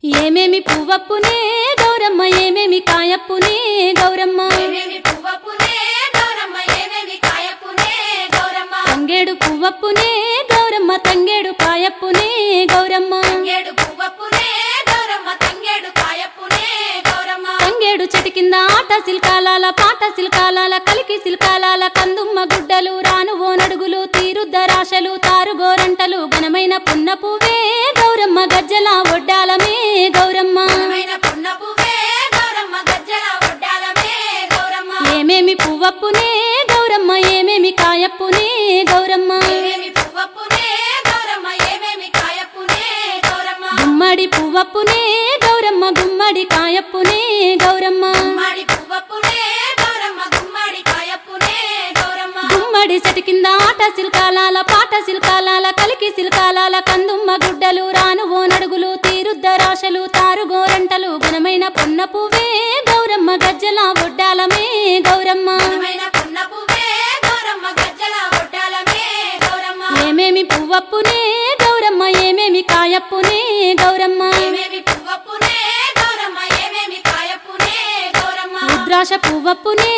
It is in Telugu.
ఏమేమి పువ్వప్పునే గౌరమ్మ ఏమేమి కాయప్పునే గౌరమ్మ ఏమేమి పువ్వప్పునే గౌరమ్మ ఏమేమి కాయప్పునే గౌరమ్మ తంగేడు పువ్వప్పునే గౌరమ్మ తంగేడు కాయప్పునే గౌరమ్మ తంగేడు పువ్వప్పునే గౌరమ్మ తంగేడు కాయప్పునే గౌరమ్మ తంగేడు చెట్టు కింద ఆట సిల్కాలాల పాట సిల్కాలాల కలికి సిల్కాలాల కందుమ్మ గుడ్డలు రాను ఓ నడుగులు తీరుద్దరాశలు తారుగోరంటలు ఘనమైన పున్న పువ్వే గౌరమ్మ గజ్జల ఒడ్డాలమే గౌరమ్మ ఘనమైన పున్న పువ్వే గౌరమ్మ గజ్జల ఒడ్డాలమే గౌరమ్మ ఏమేమి పువ్వప్పునే గౌరమ్మ ఏమేమి కాయప్పునే గౌరమ్మ ఏమేమి పువ్వప్పునే గౌరమ్మ ఏమేమి కాయప్పునే గౌరమ్మ గుమ్మడి పువ్వప్పునే గౌరమ్మ గుమ్మడి కాయప్పునే గౌరమ్మ గుమ్మడి పువ్వప్పునే గౌరమ్మ గుమ్మడి కాయప్పునే గౌరమ్మ గుమ్మడి చెట్టు కింద ఆట సిల్కాలాల పాట సిల్కాలాల కలికి సిల్కాలాల కందుమ్మ గుడ్డలు రాను ఓ నడుగులు తీరుద్దరాశలు తారుగోరంటలు ఘనమైన పొన్న పువ్వే గౌరమ్మ గజ్జల ఒడ్డాలమే గౌరమ్మ ఘనమైన పున్న పువ్వే గౌరమ్మ గజ్జల ఒడ్డాలమే గౌరమ్మ ఏమేమి పువ్వప్పునే గౌరమ్మ ఏమేమి కాయప్పునే గౌరమ్మ ఏమేమి పువ్వప్పునే గౌరమ్మ ఏమేమి కాయప్పునే గౌరమ్మ రుద్రాశ పువ్వప్పునే